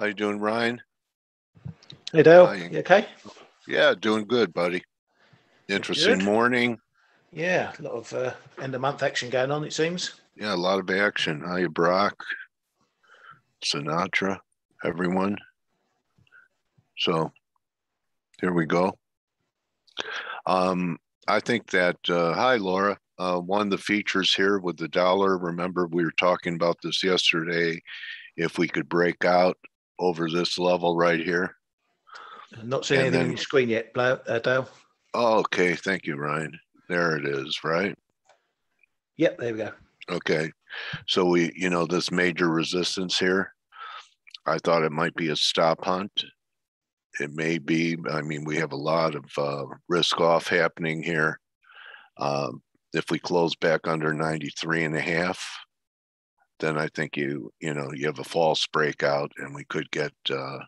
How you doing, Ryan? Hey Dale, Hi. you okay? Yeah, doing good, buddy. Good, Interesting good. morning. Yeah, a lot of end of month action going on, it seems. Yeah, a lot of action. Hi, Brock, Sinatra, everyone. So here we go. Um, I think that hi, Laura. One of the features here with the dollar. Remember, we were talking about this yesterday. If we could break out over this level right here, Not seeing and anything on then your screen yet, Dale. oh, okay, thank you, Ryan. There it is, right? Yep, there we go. Okay. So this major resistance here, I thought it might be a stop hunt. It may be. I mean, we have a lot of risk off happening here. If we close back under 93 and a half, then I think you have a false breakout and we could get a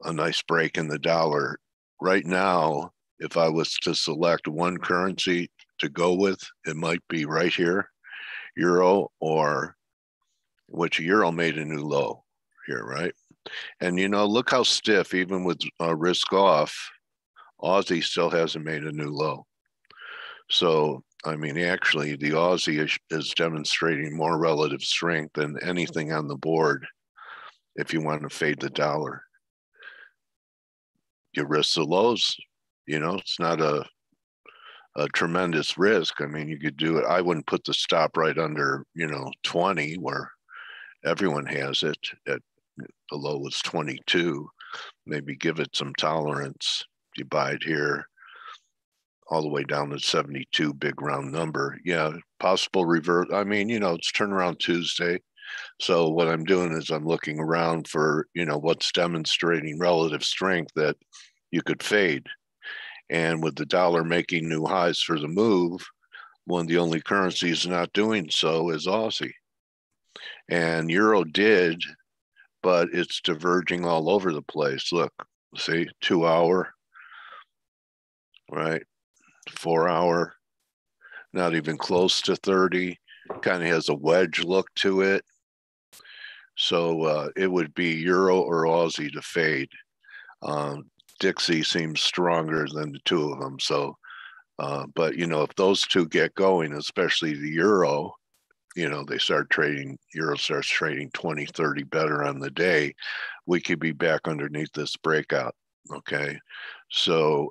nice break in the dollar. Right now, if I was to select one currency to go with, it might be right here, euro, or which euro made a new low here, right? And look how stiff, even with risk off, Aussie still hasn't made a new low. So, I mean, actually, the Aussie is demonstrating more relative strength than anything on the board if you want to fade the dollar. You risk the lows. It's not a tremendous risk. I mean, you could do it. I wouldn't put the stop right under, 20 where everyone has it. At the low was 22. Maybe give it some tolerance. You buy it here all the way down to 72, big round number. Yeah, possible revert. I mean, it's turnaround Tuesday. So what I'm doing is I'm looking around for, what's demonstrating relative strength that you could fade. And with the dollar making new highs for the move, one of the only currencies not doing so is Aussie. And Euro did, but it's diverging all over the place. Look, see, 2 hour, right? 4 hour, not even close to 30. Kind of has a wedge look to it. So it would be Euro or Aussie to fade. Dixie seems stronger than the two of them. So, but if those two get going, especially the Euro, they start trading, Euro starts trading 20, 30 better on the day, we could be back underneath this breakout. Okay. So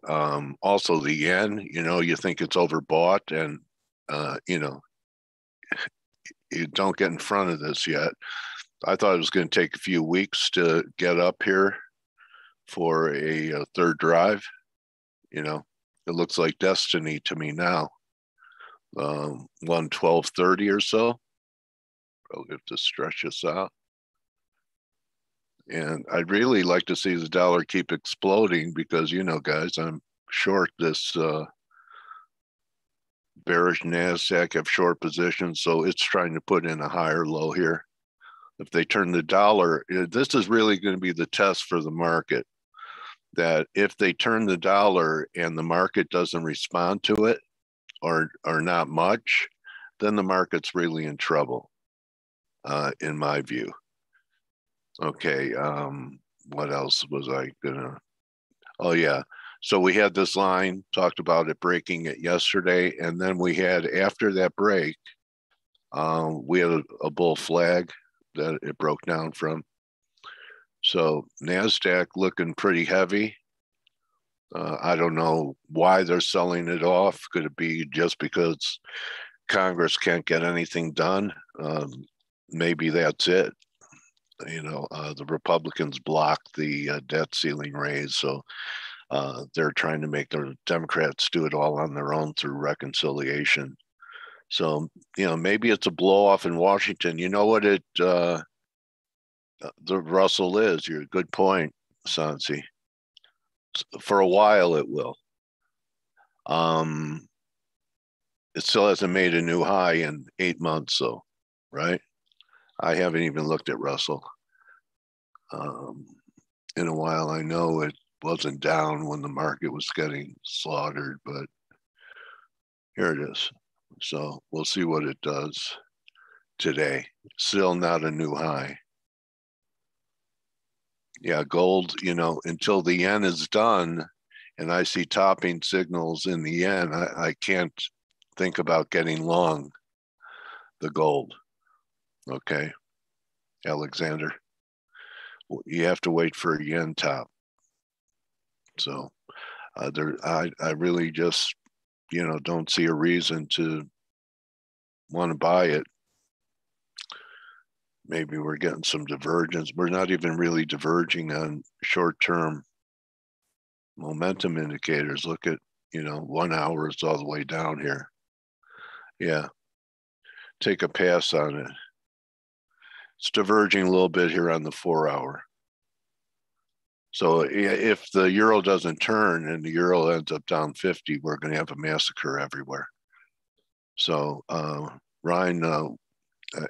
also the yen, you think it's overbought and, you don't get in front of this yet. I thought it was going to take a few weeks to get up here for a third drive. It looks like destiny to me now. 112.30 or so. I'll have to stretch this out. And I'd really like to see the dollar keep exploding because, guys, I'm short this bearish NASDAQ, have short positions. So it's trying to put in a higher low here. If they turn the dollar, this is really going to be the test for the market. That if they turn the dollar and the market doesn't respond to it or not much, then the market's really in trouble, in my view. Okay, what else was I gonna? Oh yeah, so we had this line, talked about it breaking it yesterday, and then we had after that break, we had a bull flag that it broke down from. So NASDAQ looking pretty heavy. I don't know why they're selling it off. Could it be just because Congress can't get anything done? Maybe that's it. The Republicans blocked the debt ceiling raise, so they're trying to make the Democrats do it all on their own through reconciliation. So, maybe it's a blow off in Washington. You know what the Russell is? You're a good point, Sansi. For a while, it will. It still hasn't made a new high in 8 months, though, right? I haven't even looked at Russell in a while. I know it wasn't down when the market was getting slaughtered, but here it is. So we'll see what it does today. Still not a new high. Yeah, gold, until the yen is done and I see topping signals in the yen, I can't think about getting long the gold. Okay, Alexander, you have to wait for a yen top. So I really just, don't see a reason to want to buy it. Maybe we're getting some divergence. We're not even really diverging on short-term momentum indicators. Look at, 1 hour is all the way down here. Yeah, take a pass on it. It's diverging a little bit here on the 4 hour. So if the euro doesn't turn and the euro ends up down 50, we're going to have a massacre everywhere. So Ryan,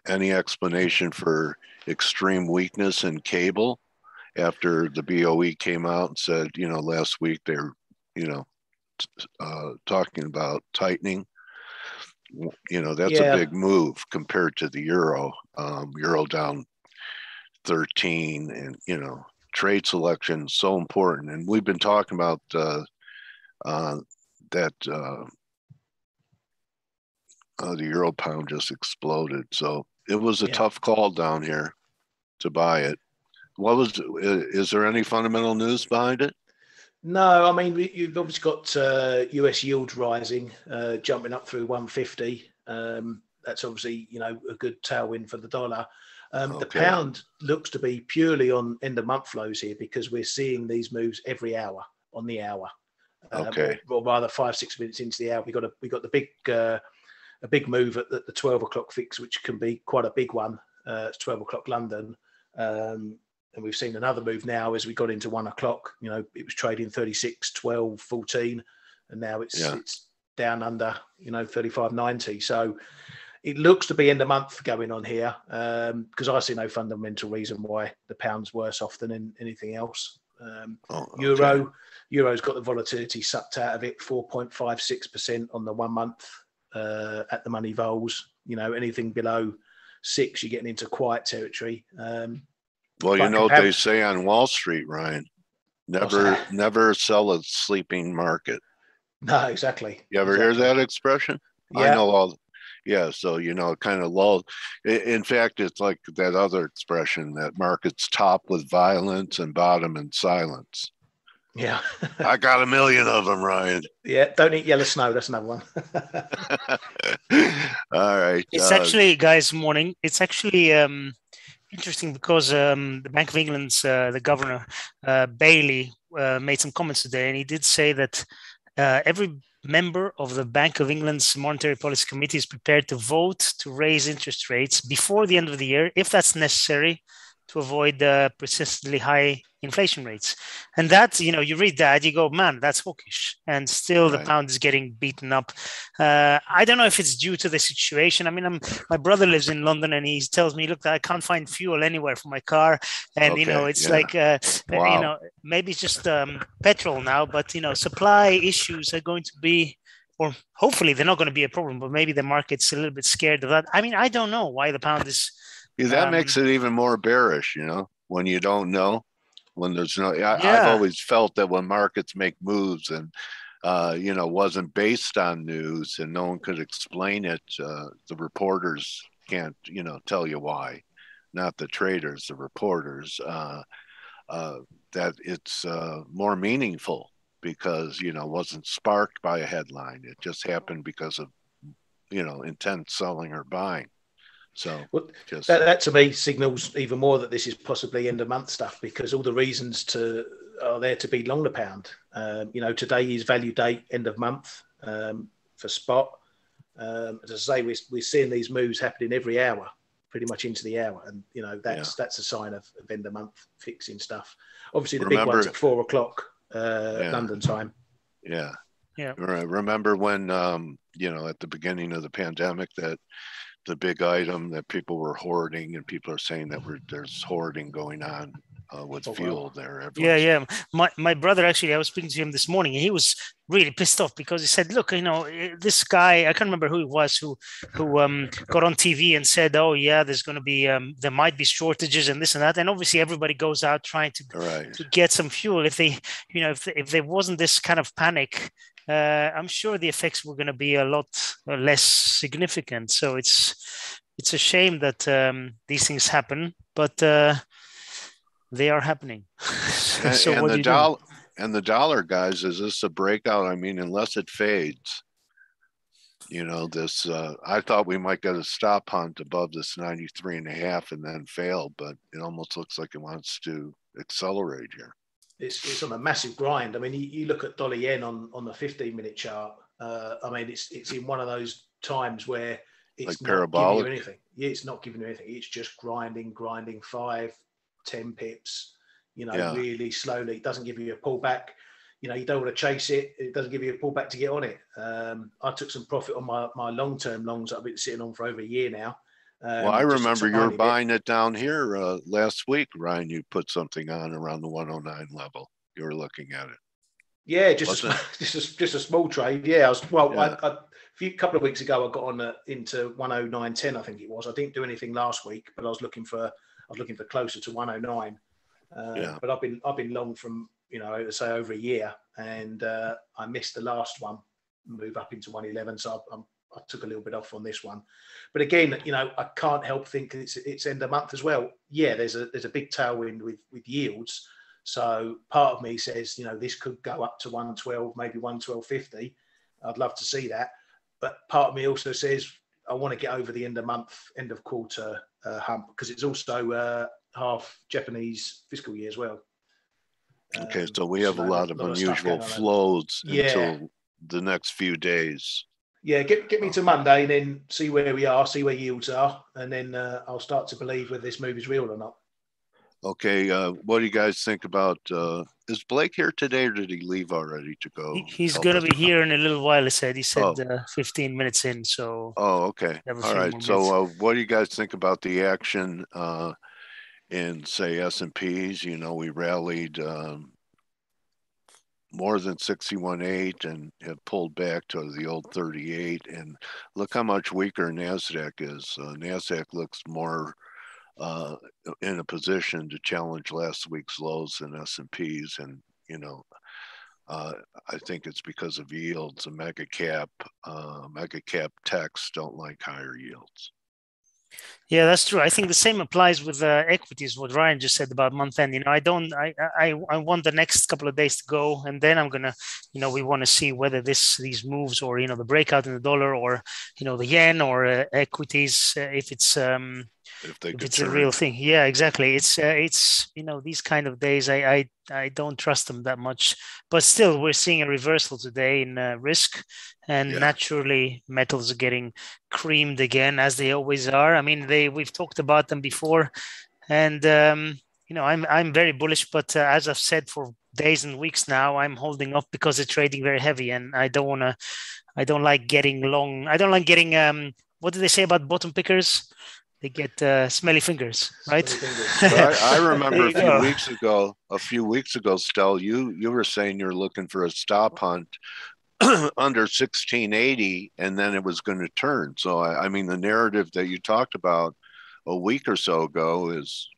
any explanation for extreme weakness in cable after the BOE came out and said, last week they were, talking about tightening? That's a big move compared to the euro. Euro down 13, and trade selection is so important. And we've been talking about that the euro pound just exploded. So it was a tough call down here to buy it. Is there any fundamental news behind it? No, I mean, you've obviously got US yields rising, jumping up through 150. That's obviously, a good tailwind for the dollar. Okay. The pound looks to be purely on end of month flows here because we're seeing these moves every hour on the hour. Okay. Or rather 5-6 minutes into the hour. We got the big a big move at the 12 o'clock fix, which can be quite a big one. It's 12 o'clock London. And we've seen another move now as we got into 1 o'clock. It was trading 36, 12, 14, and now it's down under, 35.90. So it looks to be end of month going on here because I see no fundamental reason why the pound's worse off than anything else. Okay. Euro's got the volatility sucked out of it, 4.56% on the 1 month at the money vols. Anything below 6, you're getting into quiet territory. Well, what they say on Wall Street, Ryan, never sell a sleeping market. No, exactly. You ever hear that expression? Yeah. I know all. Yeah, so kind of lull. In fact, it's like that other expression that markets top with violence and bottom in silence. Yeah. I got a million of them, Ryan. Yeah, don't eat yellow snow. That's another one. All right. It's actually, guys, morning. It's actually interesting because the Bank of England's the governor Bailey made some comments today, and he did say that every member of the Bank of England's Monetary Policy Committee is prepared to vote to raise interest rates before the end of the year, if that's necessary, to avoid persistently high inflation rates. And that, you read that, you go, man, that's hawkish. And still the pound is getting beaten up. I don't know if it's due to the situation. I mean, my brother lives in London and he tells me, look, I can't find fuel anywhere for my car. And, it's like, maybe it's just petrol now, but, supply issues are going to be, or hopefully they're not going to be a problem, but maybe the market's a little bit scared of that. I mean, I don't know why the pound is... Yeah, that makes it even more bearish, when you don't know. When there's no, I've always felt that when markets make moves and, wasn't based on news and no one could explain it, the reporters can't, tell you why, not the traders, the reporters, that it's more meaningful because, wasn't sparked by a headline. It just happened because of, intense selling or buying. So that to me signals even more that this is possibly end of month stuff because all the reasons are there to be long the pound. Today is value date, end of month for spot. As I say, we're seeing these moves happening every hour, pretty much into the hour, and that's a sign of end of month fixing stuff. Obviously, the big one's at 4 o'clock London time. Yeah. Remember when at the beginning of the pandemic that the big item that people were hoarding, and people are saying that there's hoarding going on. with fuel there. Yeah. My brother, actually, I was speaking to him this morning, and he was really pissed off because he said, look, this guy, I can't remember who it was, who got on TV and said, oh yeah, there's going to be there might be shortages and this and that, and obviously everybody goes out trying to get some fuel. If they, if there wasn't this kind of panic, I'm sure the effects were going to be a lot less significant. So it's a shame that these things happen, but they are happening. So and what the do you do? And the dollar, guys, is this a breakout? I mean, unless it fades, this, I thought we might get a stop hunt above this 93.5 and then fail, but it almost looks like it wants to accelerate here. It's on a massive grind. I mean, you look at dollar yen on the 15-minute chart. I mean, it's in one of those times where it's like not parabolic. giving you anything. Yeah, it's not giving you anything. It's just grinding 5, 10 pips, really slowly. It doesn't give you a pullback. You don't want to chase it. It doesn't give you a pullback to get on it. I took some profit on my long-term longs that I've been sitting on for over a year now. Well, I remember you were buying it down here last week, Ryan. You put something on around the 109 level. You were looking at it. Yeah, just a small trade. Yeah, a couple of weeks ago, I got on into 109.10, I think it was. I didn't do anything last week, but I was looking for closer to 109. But I've been long from say over a year, and I missed the last one move up into 111, so I took a little bit off on this one. But again, I can't help think it's end of month as well. Yeah, there's a big tailwind with yields. So part of me says, this could go up to 112, maybe 112.50. I'd love to see that. But part of me also says I want to get over the end of month, end of quarter hump, because it's also half Japanese fiscal year as well. Okay, so we have a lot of unusual flows until the next few days. Yeah, get me to Monday and then see where we are, see where yields are, and then I'll start to believe whether this move is real or not. Okay, what do you guys think about, is Blake here today or did he leave already to go? He's going to be here in a little while, he said 15 minutes in, so. Oh, okay. All right, so what do you guys think about the action in, say, S&Ps? We rallied more than 61.8 and have pulled back to the old 38. And look how much weaker NASDAQ is. NASDAQ looks more in a position to challenge last week's lows than S&Ps. And, I think it's because of yields. The mega cap techs don't like higher yields. Yeah, that's true. I think the same applies with equities. What Ryan just said about month end. I want the next couple of days to go, and then I'm gonna, we want to see whether these moves or the breakout in the dollar or the yen or equities, if it's a real thing. Yeah, exactly. It's these kind of days. I don't trust them that much, but still we're seeing a reversal today in risk, and naturally metals are getting creamed again, as they always are. I mean, we've talked about them before, and I'm very bullish, but as I've said for days and weeks now, I'm holding off because they're trading very heavy, and I don't like getting long. I don't like getting what do they say about bottom pickers? They get smelly fingers, right? I remember a few weeks ago, Stel, you were saying you're looking for a stop hunt under 1680, and then it was going to turn. So, I mean, the narrative that you talked about a week or so ago is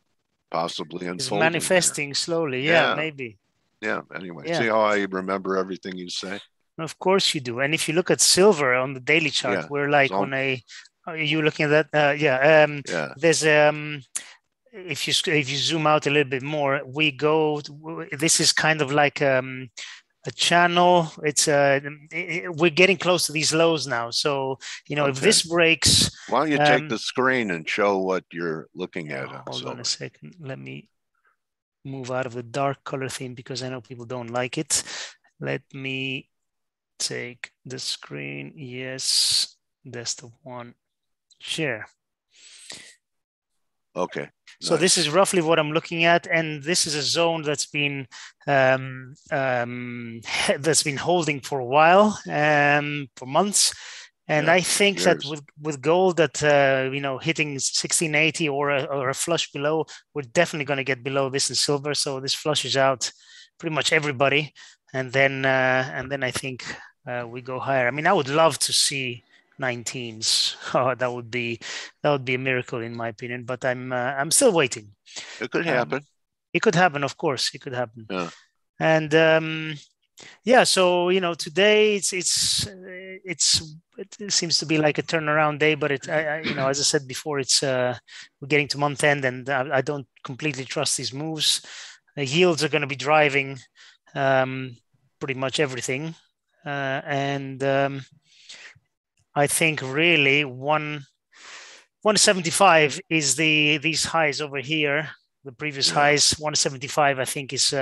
possibly unfolding. It's manifesting slowly. Yeah, maybe. Yeah. Anyway, see how I remember everything you say? Of course you do. And if you look at silver on the daily chart, we're like on a. Are you looking at that? There's if you zoom out a little bit more, this is kind of like a channel. It's we're getting close to these lows now. So if this breaks, why don't you take the screen and show what you're looking at? Hold on a second. Let me move out of the dark color theme because I know people don't like it. Let me take the screen. Yes, that's the one. Share. Okay. So this is roughly what I'm looking at, and this is a zone that's been holding for a while, for months, And I think that with gold at hitting 1680 or a flush below, we're definitely going to get below this in silver. So this flushes out pretty much everybody, and then I think we go higher. I mean, I would love to see 19s. Oh, that would be a miracle in my opinion. But I'm still waiting. It could happen. It could happen, of course. It could happen. Yeah. And so today it seems to be like a turnaround day, but as I said before, it's we're getting to month end, and I don't completely trust these moves. Yields are going to be driving pretty much everything, and I think really 175 is these highs over here. The previous highs, 175, I think is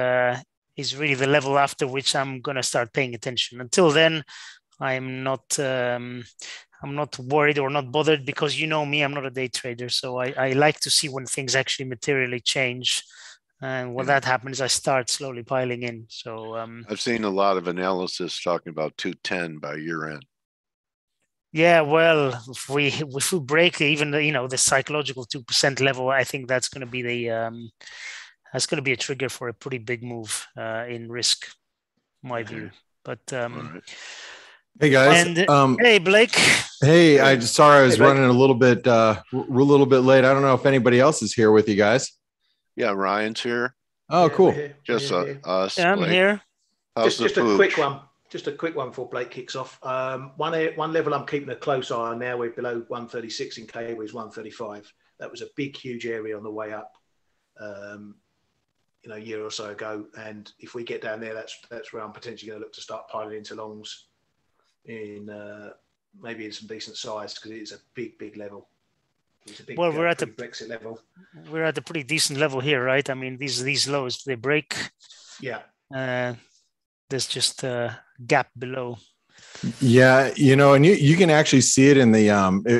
really the level after which I'm going to start paying attention. Until then, I'm not worried or not bothered, because you know me, I'm not a day trader. So I like to see when things actually materially change. And when that happens, I start slowly piling in. So I've seen a lot of analysis talking about 210 by year end. Yeah, well, if we break even the psychological 2% level, I think that's going to be that's going to be a trigger for a pretty big move in risk, my view. But hey guys, hey Blake. Hey, I was running a little bit late. I don't know if anybody else is here with you guys. Yeah, Ryan's here. Oh, cool. Just us. Yeah, I'm here. How's just a quick one. Just a quick one before Blake kicks off. One level I'm keeping a close eye on now. We're below 136 in K, was 135. That was a big, huge area on the way up, a year or so ago. And if we get down there, that's where I'm potentially going to look to start piling into longs in maybe in some decent size, because it is a big, big level. It's a big, we're at the Brexit level. We're at a pretty decent level here, right? I mean, these lows, they break. Yeah. There's just a gap below. Yeah, and you can actually see it in the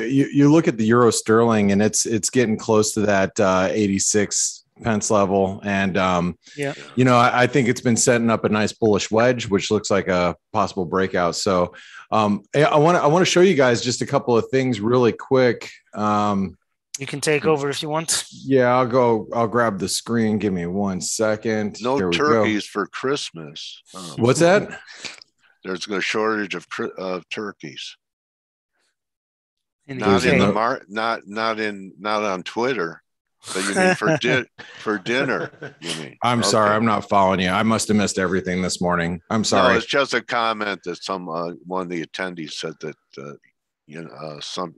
you look at the euro sterling, and it's getting close to that 86 pence level, and I think it's been setting up a nice bullish wedge, which looks like a possible breakout. So I want to show you guys just a couple of things really quick. You can take over if you want. Yeah, I'll grab the screen. Give me 1 second. No turkeys for Christmas. What's that? There's a shortage of turkeys. Not on Twitter. But you mean for dinner? You mean? I'm sorry, I'm not following you. I must have missed everything this morning. I'm sorry. No, it's just a comment that one of the attendees said that some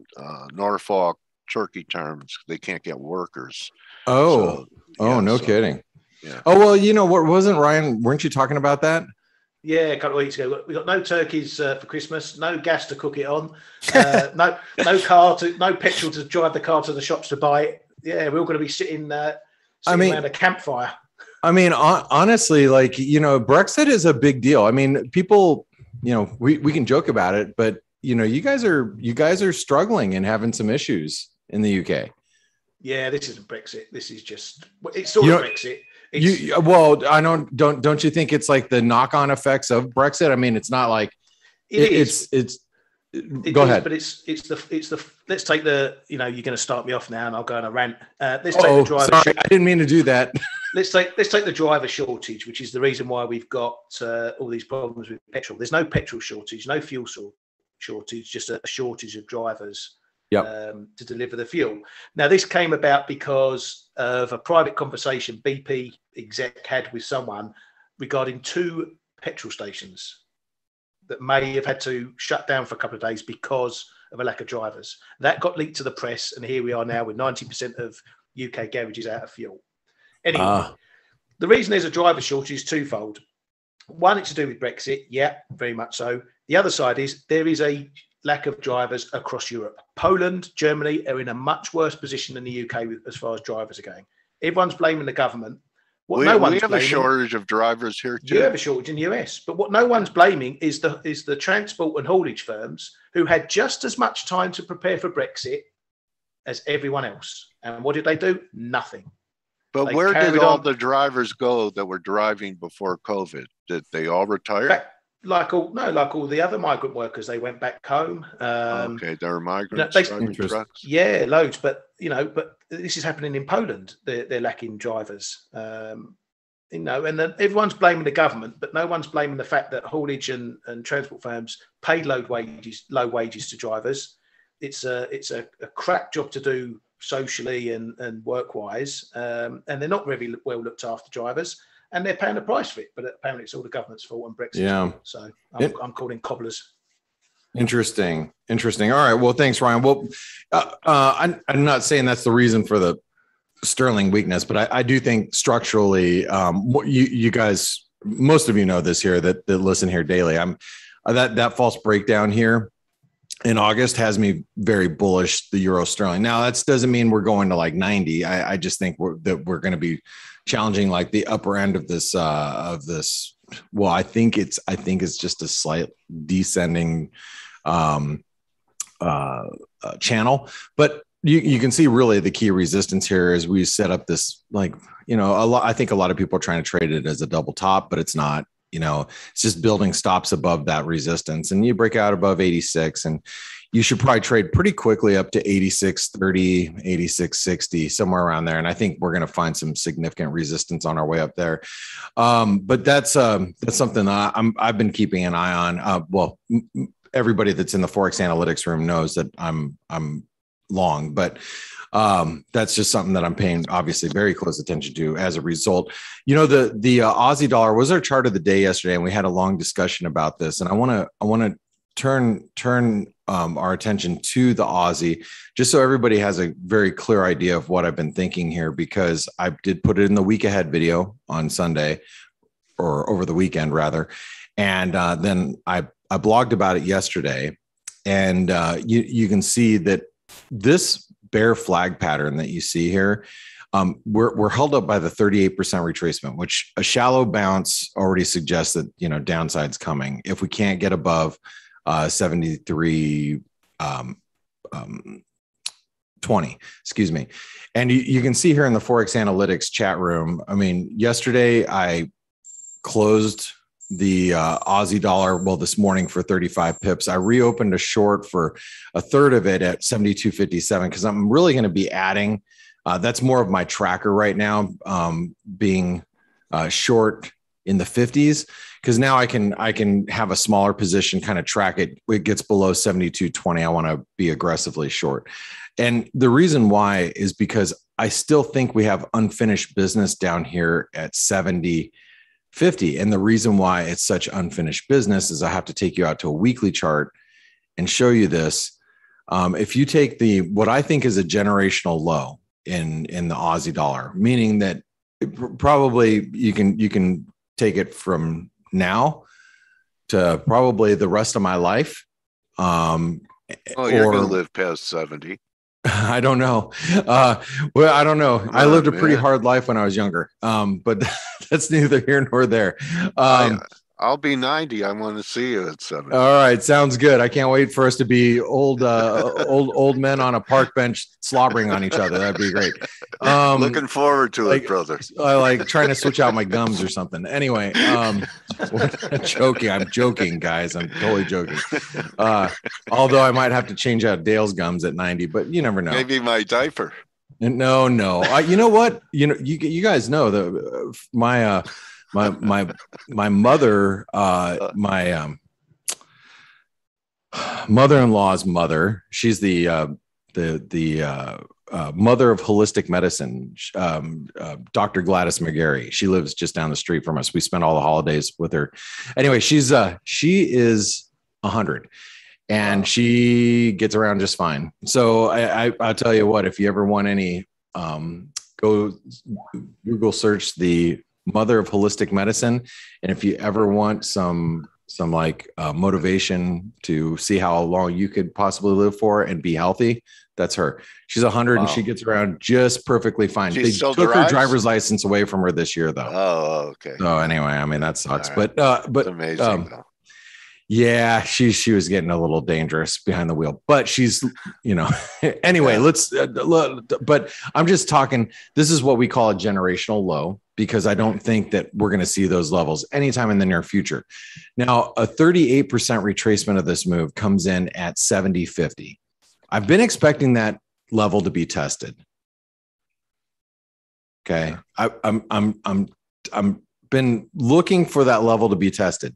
Norfolk turkey terms, they can't get workers. No kidding. Yeah. Oh well, what wasn't Ryan? Weren't you talking about that? Yeah, a couple of weeks ago. We got no turkeys for Christmas, no gas to cook it on, no petrol to drive the car to the shops to buy it. Yeah, we're all going to be sitting around a campfire. I mean, honestly, Brexit is a big deal. I mean, people, we can joke about it, but you guys are struggling and having some issues in the UK. Yeah, this isn't Brexit. This is just it's sort of Brexit. I know. Don't you think it's like the knock-on effects of Brexit? I mean, it's not like it's. Go ahead. But it's the. Let's take the. You're going to start me off now, and I'll go on a rant. Let's take the driver. Sorry, I didn't mean to do that. Let's take the driver shortage, which is the reason why we've got all these problems with petrol. There's no petrol shortage, no fuel shortage, just a shortage of drivers. To deliver the fuel. Now, this came about because of a private conversation BP exec had with someone regarding 2 petrol stations that may have had to shut down for a couple of days because of a lack of drivers. That got leaked to the press, and here we are now with 90% of UK garages out of fuel. Anyway, the reason there's a driver shortage is twofold. One, it's to do with Brexit. Yeah, very much so. The other side is there is a lack of drivers across Europe. Poland, Germany are in a much worse position than the UK as far as drivers are going. Everyone's blaming the government. We have a shortage of drivers here too. You have a shortage in the US, but what no one's blaming is the transport and haulage firms who had just as much time to prepare for Brexit as everyone else. And what did they do? Nothing. But where did all the drivers go that were driving before COVID? Did they all retire? like all the other migrant workers, they went back home. Okay, there are migrants driving trucks. Yeah, loads. But but this is happening in Poland. They're lacking drivers. And then everyone's blaming the government, but no one's blaming the fact that haulage and transport firms pay low wages to drivers. It's a crap job to do socially and work-wise, and they're not very well looked after, drivers, and they're paying the price for it. But apparently it's all the government's fault and Brexit's fault. So I'm calling cobblers. Interesting. All right. Well, thanks, Ryan. Well, I'm not saying that's the reason for the sterling weakness, but I do think structurally, you guys, most of you know this here that listen here daily. That false breakdown here in August has me very bullish the euro sterling. Now that doesn't mean we're going to like 90. I just think we're going to be challenging like the upper end of this. Well, I think it's just a slight descending channel, but you can see really the key resistance here as we set up this, like, I think a lot of people are trying to trade it as a double top, but it's not. It's just building stops above that resistance, and you break out above 86, and you should probably trade pretty quickly up to 86.30, 86.60, somewhere around there. And I think we're going to find some significant resistance on our way up there. But that's something that I've been keeping an eye on. Everybody that's in the Forex analytics room knows that I'm long, but that's just something that I'm paying obviously very close attention to as a result. The Aussie dollar was our chart of the day yesterday, and we had a long discussion about this. And I want to turn our attention to the Aussie, just so everybody has a very clear idea of what I've been thinking here, because I did put it in the week ahead video on Sunday, or over the weekend rather. And then I blogged about it yesterday, and you can see that this bear flag pattern that you see here, we're held up by the 38% retracement, which a shallow bounce already suggests that downside's coming if we can't get above 73 20, excuse me. And you can see here in the Forex Analytics chat room, I mean, yesterday I closed the Aussie dollar, this morning for 35 pips. I reopened a short for a third of it at 72.57 because I'm really going to be adding. That's more of my tracker right now, being short in the 50s, because now I can have a smaller position, kind of track it. It gets below 72.20. I want to be aggressively short. And the reason why is because I still think we have unfinished business down here at 70.50. And the reason why it's such unfinished business is I have to take you out to a weekly chart and show you this. If you take what I think is a generational low in the Aussie dollar, meaning that probably you can take it from now to probably the rest of my life. You're going to live past 70. I don't know. I don't know. I lived a pretty hard life when I was younger. But that's neither here nor there. I'll be 90. I want to see you at 70. All right. Sounds good. I can't wait for us to be old men on a park bench slobbering on each other. That'd be great. Looking forward to it, brother. I like trying to switch out my gums or something. Anyway, I'm joking, guys. I'm totally joking. Although I might have to change out Dale's gums at 90, but you never know. Maybe my diaper. No. You know what? You guys know my mother, my mother-in-law's mother, she's the mother of holistic medicine, Dr. Gladys McGarry. She lives just down the street from us. We spent all the holidays with her. Anyway, she is 100 and she gets around just fine. So I'll tell you what, if you ever want any, go Google search the mother of holistic medicine. And if you ever want some motivation to see how long you could possibly live for and be healthy, that's her. She's 100 and she gets around just perfectly fine. They took her driver's license away from her this year, though. Oh, okay. So anyway, I mean, that sucks. Right. But it's amazing, though. Yeah, she was getting a little dangerous behind the wheel, but she's, anyway, but I'm just talking, this is what we call a generational low, because I don't think that we're going to see those levels anytime in the near future. Now, a 38% retracement of this move comes in at 70.50. I've been expecting that level to be tested. Okay. I'm been looking for that level to be tested.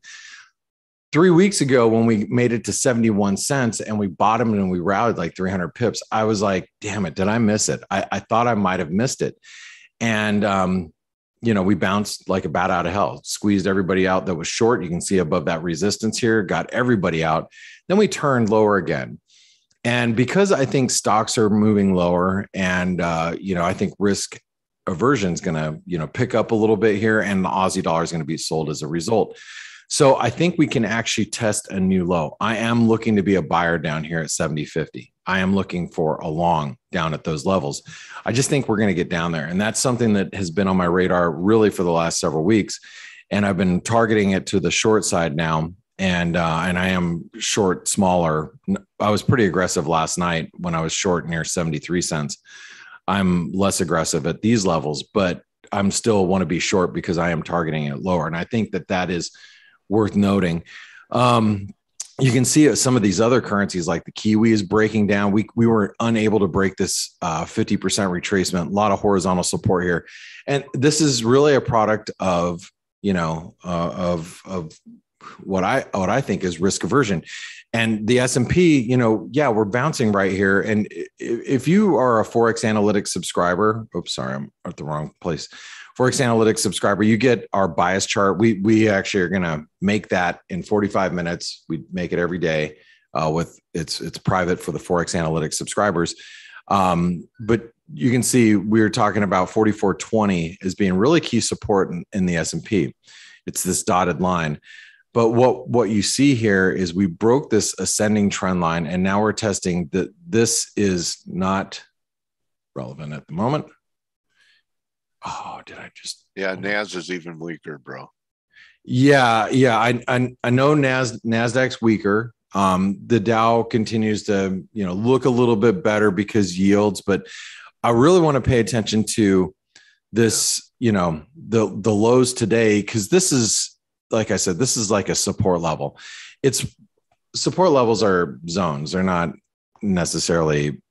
3 weeks ago, when we made it to 71 cents and we bottomed and we rallied like 300 pips, I was like, damn it, did I miss it? I thought I might have missed it. And, we bounced like a bat out of hell, squeezed everybody out that was short. You can see above that resistance here, got everybody out. Then we turned lower again. And because I think stocks are moving lower and, I think risk aversion is going to, pick up a little bit here, and the Aussie dollar is going to be sold as a result. So I think we can actually test a new low. I am looking to be a buyer down here at 70.50. I am looking for a long down at those levels. I just think we're going to get down there. And that's something that has been on my radar really for the last several weeks. And I've been targeting it to the short side now. And I am short smaller. I was pretty aggressive last night when I was short near 73 cents. I'm less aggressive at these levels, but I'm still want to be short because I am targeting it lower. And I think that is worth noting. You can see some of these other currencies like the Kiwi is breaking down. We were unable to break this 50% retracement, a lot of horizontal support here. And this is really a product of, of what I think is risk aversion. And the S&P, we're bouncing right here. And if you are a Forex Analytics subscriber, oops, sorry, I'm at the wrong place. Forex Analytics subscriber, you get our bias chart. We actually are going to make that in 45 minutes. We make it every day with it's private for the Forex Analytics subscribers. But you can see we're talking about 44.20 as being really key support in the S&P. It's this dotted line. But what you see here is we broke this ascending trend line, and now we're testing that this is not relevant at the moment. Oh, did I just? Yeah, NAS is even weaker, bro. Yeah. I know Nasdaq's weaker. The Dow continues to look a little bit better because yields, but I really want to pay attention to this. The lows today, because this is, like I said, this is like a support level. It's support levels are zones. They're not necessarily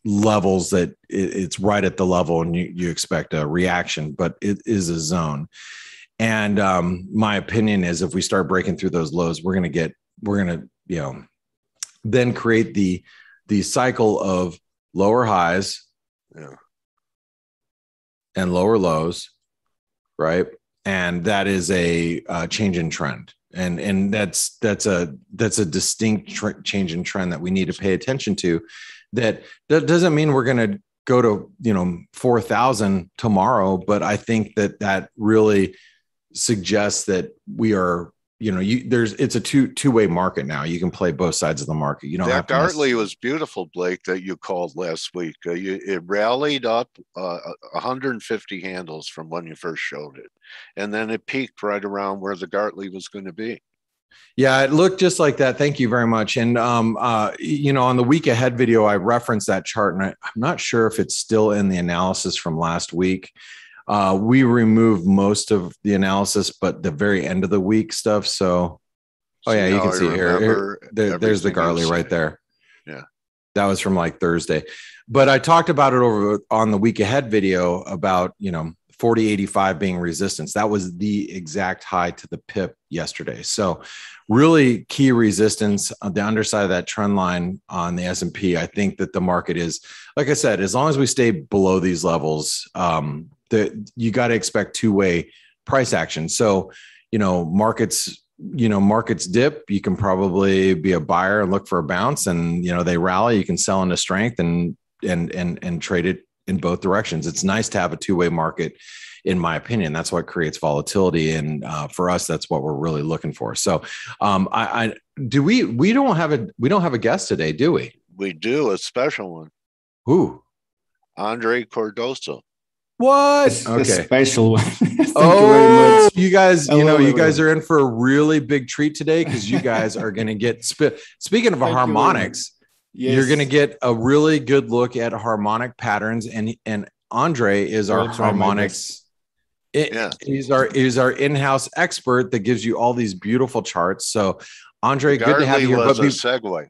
levels that it's right at the level and you expect a reaction, but it is a zone. And my opinion is if we start breaking through those lows, we're going to then create the cycle of lower highs and lower lows, right? And that is a change in trend. And that's a distinct change in trend that we need to pay attention to. That doesn't mean we're going to go to 4,000 tomorrow, but I think that really suggests that we are it's a two-way market now. You can play both sides of the market. You don't have to. Gartley was beautiful, Blake, that you called last week. It rallied up 150 handles from when you first showed it, and then it peaked right around where the Gartley was going to be. Yeah, it looked just like that. Thank you very much. And, on the week ahead video, I referenced that chart, and I'm not sure if it's still in the analysis from last week. We removed most of the analysis, but the very end of the week stuff. So, you can see here. There's the Gartley right there. Yeah. That was from like Thursday. But I talked about it over on the week ahead video about, 40.85 being resistance. That was the exact high to the pip yesterday. So really key resistance on the underside of that trend line on the S&P. I think that the market is, like I said, as long as we stay below these levels, you got to expect two-way price action. So, markets dip, you can probably be a buyer and look for a bounce, and, they rally, you can sell into strength and trade it in both directions. It's nice to have a two-way market, in my opinion. That's what creates volatility. And for us, that's what we're really looking for. So we don't have a guest today, do we? We do, a special one. Who? Andre Cardoso. What? Okay. A special one. Thank you very much. You guys, you guys are in for a really big treat today, because you guys are going to get, speaking of harmonics, you're going to get a really good look at harmonic patterns. And Andre is our harmonics He's our in-house expert that gives you all these beautiful charts. So, Andre, good to have you here. Was a segue.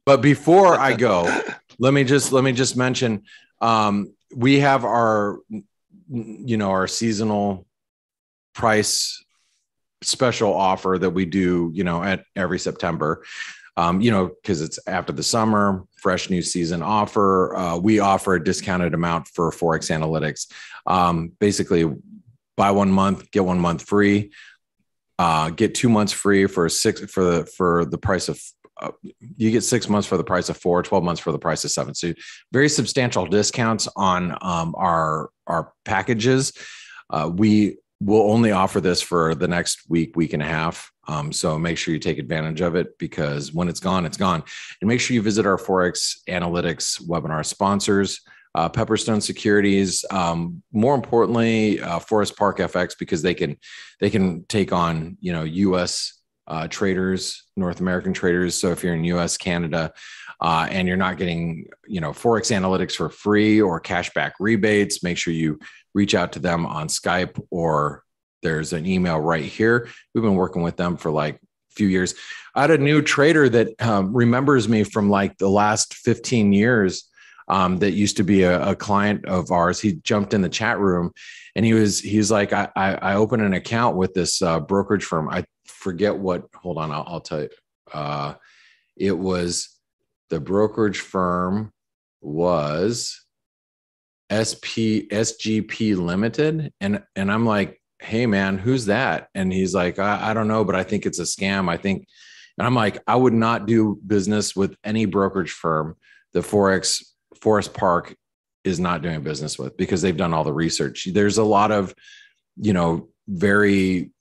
But before I go, let me just mention we have our seasonal price special offer that we do, at every September. Because it's after the summer, fresh new season offer. We offer a discounted amount for Forex Analytics. Basically, buy 1 month, get 1 month free. Get 2 months free for the price of. You get 6 months for the price of 4, 12 months for the price of 7. So very substantial discounts on our packages. We will only offer this for the next week and a half. So make sure you take advantage of it, because when it's gone, it's gone. And make sure you visit our Forex Analytics webinar sponsors, Pepperstone Securities, more importantly, Forest Park FX, because they can take on, U.S. Traders, North American traders. So if you're in US, Canada, and you're not getting, Forex Analytics for free or cashback rebates, make sure you reach out to them on Skype, or there's an email right here. We've been working with them for like a few years. I had a new trader that remembers me from like the last 15 years. That used to be a client of ours. He jumped in the chat room, and he's like, I opened an account with this brokerage firm. I forget what. Hold on, I'll tell you. It was the brokerage firm was SGP Limited, and I'm like, hey man, who's that? And he's like, I don't know, but I think it's a scam. I think, and I'm like, I would not do business with any brokerage firm. The Forest Park is not doing business with, because they've done all the research. There's a lot of, very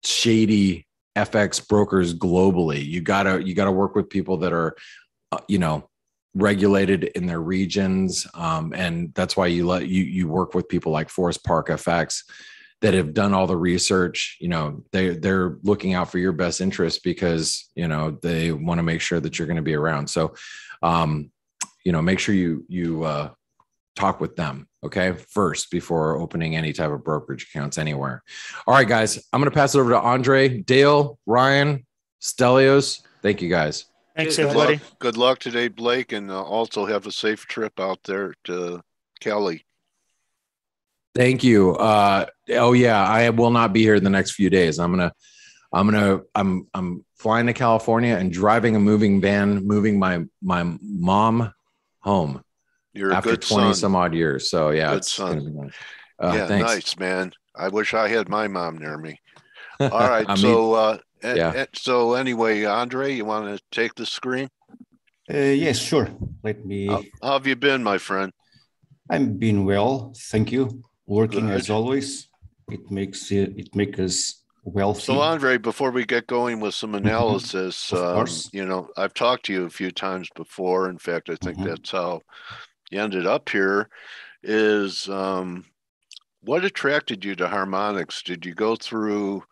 shady FX brokers globally. You gotta work with people that are, regulated in their regions. And that's why you work with people like Forest Park FX that have done all the research. They're looking out for your best interest, because, they want to make sure that you're going to be around. So, make sure you talk with them, okay, first, before opening any type of brokerage accounts anywhere. All right, guys, I'm going to pass it over to Andre, Dale, Ryan, Stelios. Thank you, guys. Thanks, everybody. Good luck today, Blake, and also have a safe trip out there to Cali. Thank you. I will not be here the next few days. I'm flying to California and driving a moving van, moving my mom home. You're after a good 20 son. Some odd years. So yeah, good it's son. Gonna be nice. Thanks. Nice, man. I wish I had my mom near me. All right. So anyway, Andre, you want to take the screen? Yes, sure. Let me. How have you been, my friend? I've been well, thank you. Working as always. It makes us wealthy. So Andre, before we get going with some analysis, I've talked to you a few times before. In fact, I think that's how you ended up here. Is what attracted you to Harmonics? Did you go through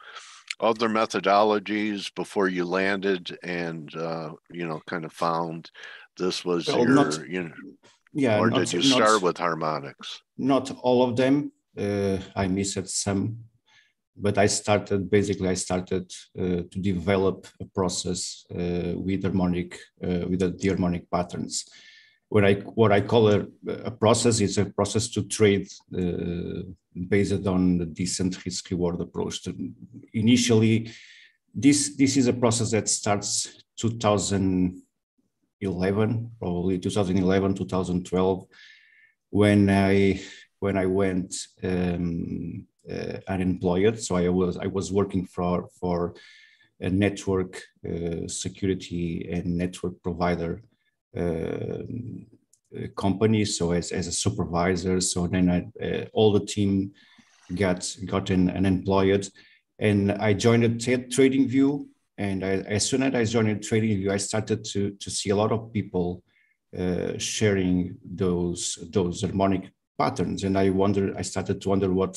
other methodologies before you landed and kind of found this was or did you start with Harmonics? Not all of them. I missed some, but I started to develop a process with the harmonic patterns. What I call a process is a process to trade based on the decent risk reward approach. Initially, this is a process that starts 2011, probably 2011, 2012, when I went unemployed. So I was working for a network security and network provider company, so as a supervisor. So then all the team got unemployed, and I joined TradingView. And as soon as I joined TradingView, I started to see a lot of people sharing those harmonic patterns, and I started to wonder what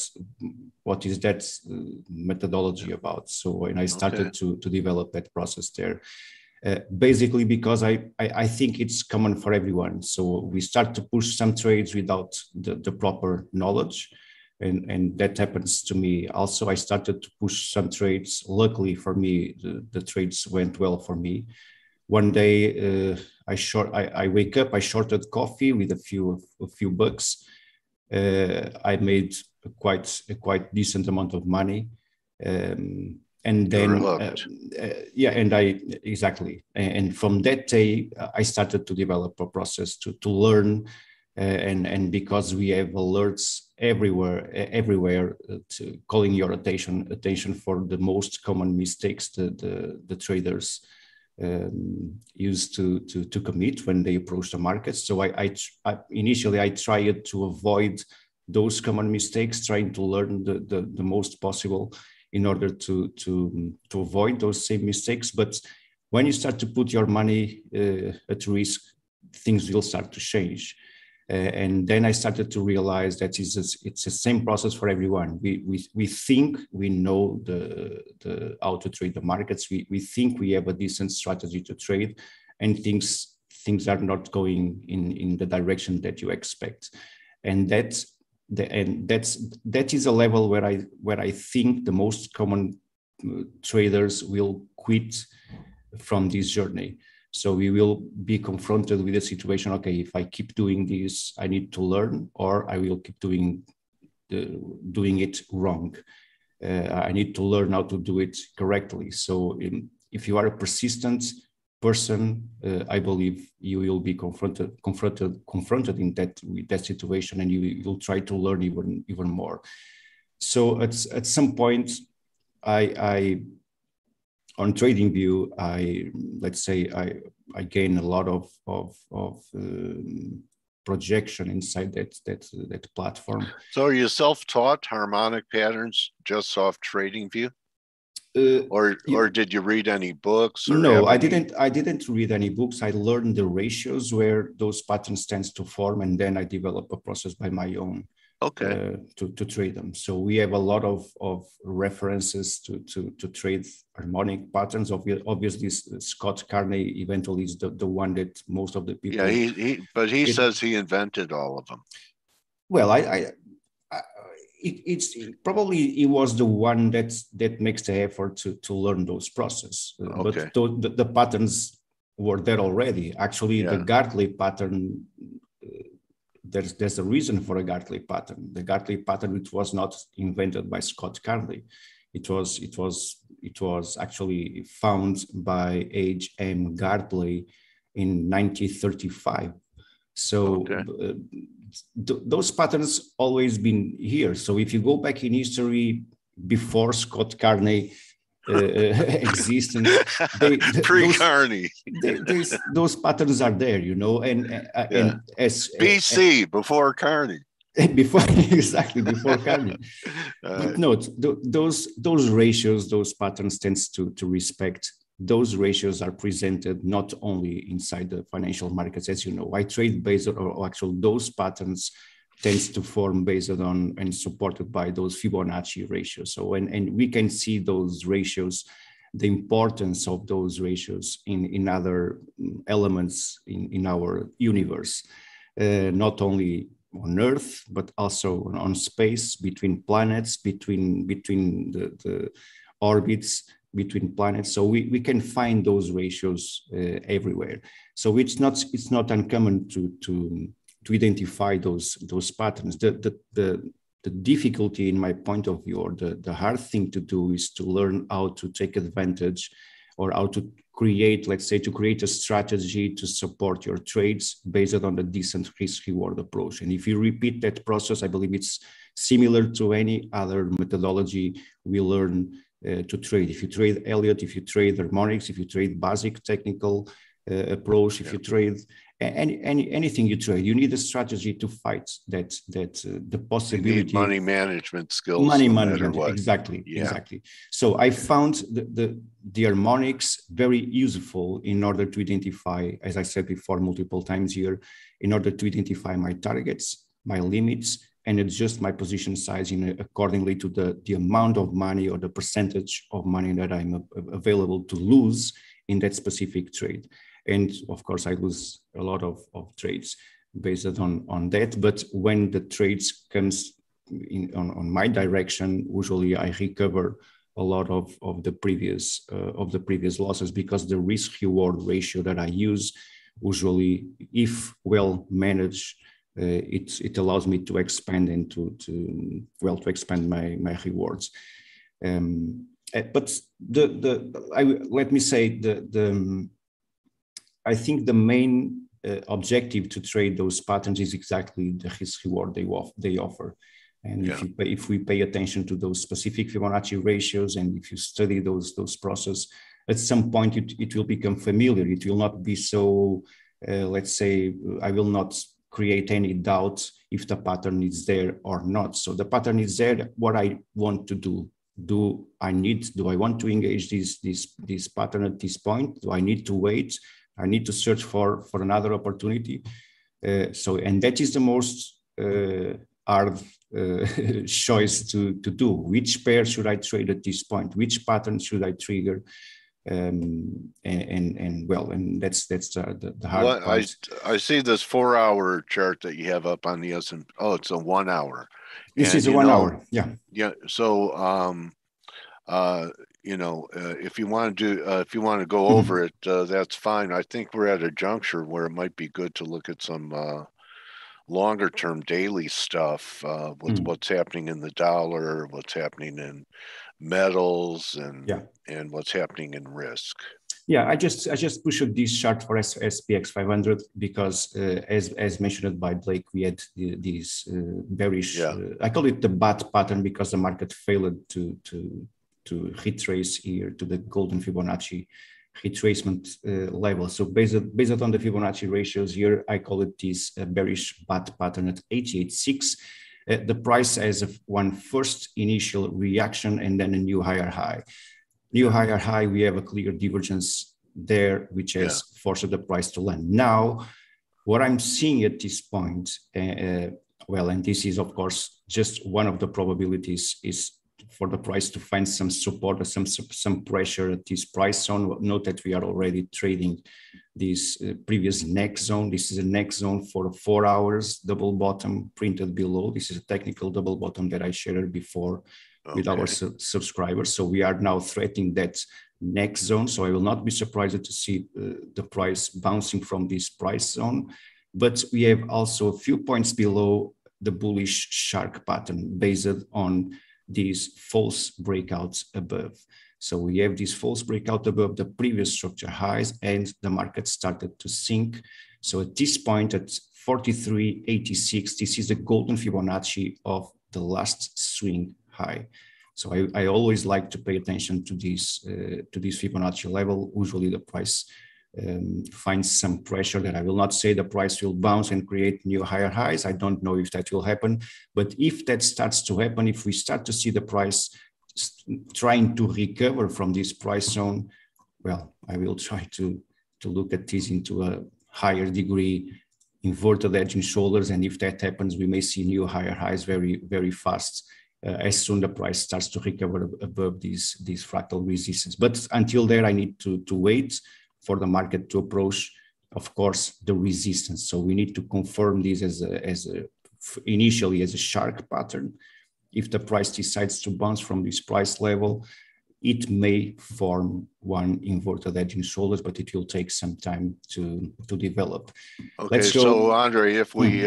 is that methodology about. So, and I started to develop that process there. Basically because I think it's common for everyone. So we start to push some trades without the proper knowledge. And that happens to me. Also, I started to push some trades. Luckily for me, the trades went well for me. One day, I wake up, I shorted coffee with a few bucks. I made a quite decent amount of money. And then, exactly. And from that day, I started to develop a process to learn. And because we have alerts everywhere to calling your attention for the most common mistakes the traders used to commit when they approach the market. So initially I tried to avoid those common mistakes, trying to learn the most possible in order to avoid those same mistakes. But when you start to put your money at risk, things will start to change. And then I started to realize that it's the same process for everyone. We think we know the how to trade the markets. We think we have a decent strategy to trade, and things are not going in the direction that you expect. And that is a level where I think the most common traders will quit from this journey. So we will be confronted with a situation, okay, if I keep doing this, I need to learn, or I will keep doing it wrong. I need to learn how to do it correctly. So if you are a persistent person, I believe you will be confronted with that situation, and you will try to learn even more. So at some point, on TradingView, I gain a lot of projection inside that platform. So are you self-taught harmonic patterns just off TradingView? Or did you read any books? No, I didn't read any books. I learned the ratios where those patterns tend to form, and then I develop a process by my own. Okay. To trade them. So we have a lot of references to trade harmonic patterns. Obviously, Scott Carney eventually is the one that most of the people. Yeah, but he says he invented all of them. Well, it's probably he was the one that makes the effort to learn those processes. Okay. But the patterns were there already. Actually, the Gartley pattern. There's a reason for a Gartley pattern. The Gartley pattern, which was not invented by Scott Carney, it was actually found by H.M. Gartley in 1935. So those patterns always been here. So if you go back in history before Scott Carney existence, pre-Carney, those patterns are there, and as BC, before Carney. Before Carney. But note, those ratios, those patterns tends to respect. Those ratios are presented not only inside the financial markets, as you know. I trade based on, or actually those patterns tends to form based on and supported by those Fibonacci ratios. So, and we can see those ratios, the importance of those ratios in other elements in our universe, not only on Earth, but also on space, between planets, between the orbits, between planets. So we can find those ratios everywhere. So it's not uncommon to identify those patterns. The difficulty, in my point of view, or the hard thing to do, is to learn how to take advantage, or how to create, let's say, to create a strategy to support your trades based on the decent risk-reward approach. And if you repeat that process, I believe it's similar to any other methodology we learn to trade. If you trade Elliott, if you trade Harmonics, if you trade basic technical approach, if you trade anything you trade, you need a strategy to fight that the possibility. You need money management skills. Money management, exactly. So I found the harmonics very useful in order to identify, as I said before multiple times here, in order to identify my targets, my limits, and adjust my position size accordingly to the amount of money or the percentage of money that I'm available to lose in that specific trade. And of course, I lose a lot of trades based on that. But when the trades comes on my direction, usually I recover a lot of the previous losses, because the risk reward ratio that I use usually, if well managed, it allows me to expand and to expand my rewards. But let me say I think the main objective to trade those patterns is exactly the risk reward they offer. And if we pay attention to those specific Fibonacci ratios, and if you study those processes, at some point it will become familiar. It will not be so, let's say, I will not create any doubt if the pattern is there or not. So the pattern is there. What I want to do? Do I want to engage this pattern at this point? Do I need to wait? I need to search for another opportunity. And that is the most hard choice to do. Which pair should I trade at this point? Which pattern should I trigger? And that's the hard part. I see this 4-hour chart that you have up on the S&P. Oh, it's a 1 hour. This is a 1 hour. Yeah. Yeah. So, if you want to go over it, that's fine. I think we're at a juncture where it might be good to look at some longer term daily stuff, what's happening in the dollar, what's happening in metals, and what's happening in risk. Yeah, I just pushed this chart for SPX 500 because, as mentioned by Blake, we had these bearish. I call it the bat pattern because the market failed to retrace here to the golden Fibonacci retracement level. So based on the Fibonacci ratios here, I call it this bearish bat pattern at 88.6. The price has one first initial reaction and then a new higher high. New higher high, we have a clear divergence there, which has forced the price to land. Now, what I'm seeing at this point, and this is of course just one of the probabilities, is for the price to find some support or some pressure at this price zone. Note that we are already trading this previous neck zone. This is a neck zone for 4 hours, double bottom printed below. This is a technical double bottom that I shared before with our subscribers. So we are now threatening that next zone. So I will not be surprised to see the price bouncing from this price zone. But we have also a few points below the bullish shark pattern based on these false breakouts above. So we have this false breakout above the previous structure highs and the market started to sink. So at this point at 43.86, this is the golden Fibonacci of the last swing high. So I always like to pay attention to this Fibonacci level. Usually the price finds some pressure that I will not say the price will bounce and create new higher highs. I don't know if that will happen, but if that starts to happen, if we start to see the price trying to recover from this price zone, well, I will try to look at this into a higher degree, inverted edge and shoulders. And if that happens, we may see new higher highs very, very fast as soon the price starts to recover above these fractal resistance. But until there, I need to wait for the market to approach, of course, the resistance. So we need to confirm this initially as a shark pattern. If the price decides to bounce from this price level, it may form one inverted edge and shoulders, but it will take some time to develop. Okay, so Andre, if we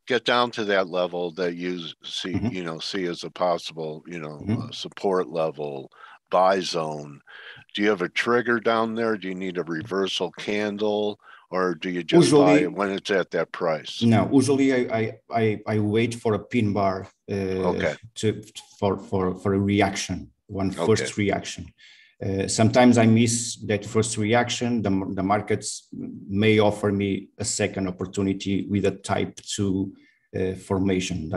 get down to that level that you see, see as a possible, support level, buy zone, do you have a trigger down there? Do you need a reversal candle, or do you just buy it when it's at that price? No, usually I wait for a pin bar for a reaction, first reaction. Sometimes I miss that first reaction. The markets may offer me a second opportunity with a type 2 formation.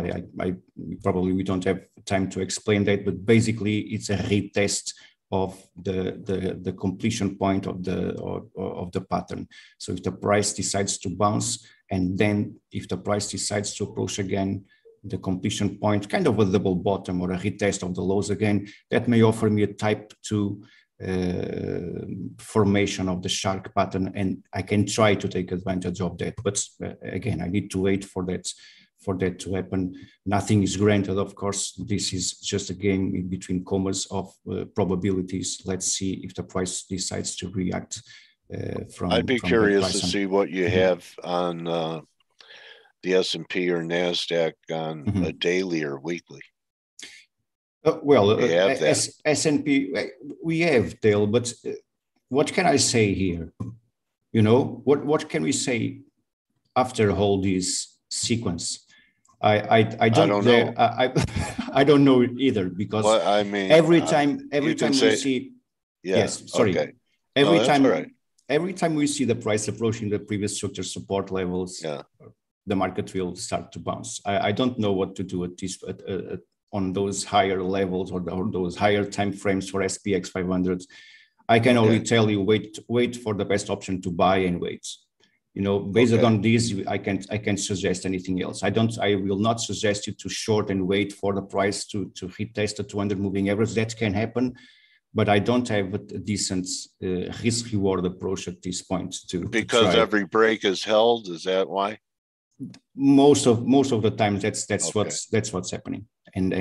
We don't have time to explain that, but basically it's a retest of the completion point of the pattern. So if the price decides to bounce, and then if the price decides to approach again the completion point, kind of a double bottom or a retest of the lows again, that may offer me a type 2 formation of the shark pattern, and I can try to take advantage of that. But again, I need to wait for for that to happen. Nothing is granted, of course. This is just a game in between commas of probabilities. Let's see if the price decides to react from. I'd be from curious to see what you have on the S&P or NASDAQ on a daily or weekly. S&P, we have, Dale, but what can I say here? You know, what can we say after all this sequence? I don't know. I don't know either, because every time we see, every time we see the price approaching the previous structure support levels, the market will start to bounce. I don't know what to do at this on those higher levels or those higher time frames for SPX 500. I can only tell you wait for the best option to buy and wait. You know, based on this, I can't suggest anything else. I will not suggest you to short and wait for the price to retest the 200 moving average. That can happen, but I don't have a decent risk reward approach at this point because every break is held. Is that why? Most of the time, that's what's happening, and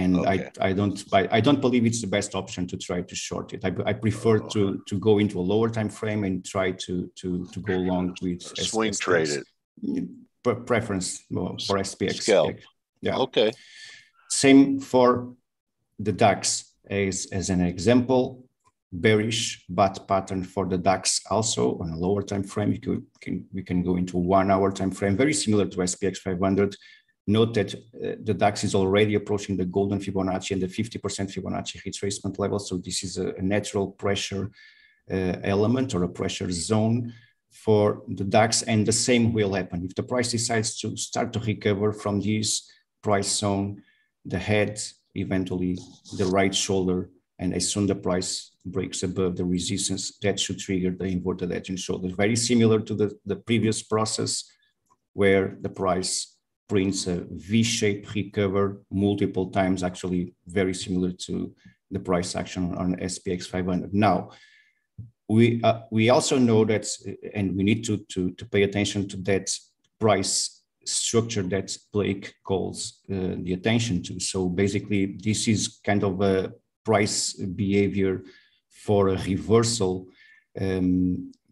I don't believe it's the best option to try to short it. I prefer to go into a lower time frame and try to go long with swing trade it. Preference for SPX. Scalp. Yeah. Okay. Same for the DAX as an example. Bearish bat pattern for the DAX also on a lower time frame. We can go into 1 hour time frame, very similar to SPX 500. Note that the DAX is already approaching the golden Fibonacci and the 50% Fibonacci retracement level. So this is a natural pressure element or a pressure zone for the DAX, and the same will happen if the price decides to start to recover from this price zone, the head, eventually the right shoulder, and as soon the price breaks above the resistance, that should trigger the inverted edge and shoulder. Very similar to the previous process where the price prints a V-shaped recover multiple times, actually very similar to the price action on SPX 500. Now, we also know that, and we need to pay attention to that price structure that Blake calls the attention to. So basically, this is kind of a price behavior for a reversal